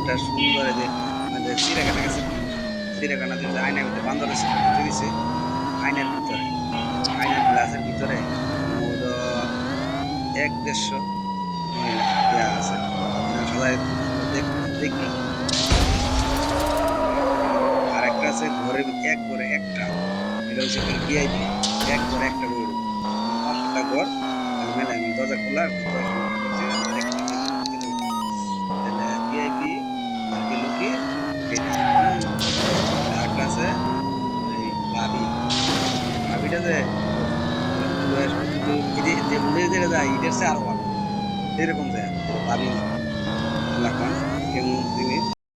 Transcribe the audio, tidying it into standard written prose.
একটা সুন্দর আমাদের চিড়িয়াখানা গেছে চিড়িয়াখানা দিয়েছে আয়নার ভিতরে বান্দর আছে দিয়েছে আয়নার ভিতরে আয়নার গ্লাসের ভিতরে মোট 1-150 মহিলা আছে সবাই দেখলাম আর একটা আছে ঘরের এক ঘরে একটা এটা হচ্ছে ভিআইপি এক ঘরে একটা বই 500টা ঘর মেলা দরজা খোলা ভিআইপি লোকে একটা আছে এই ভাবিটা যে যায় এটার চেয়ে আরো ভালো এরকম যায় ভাবি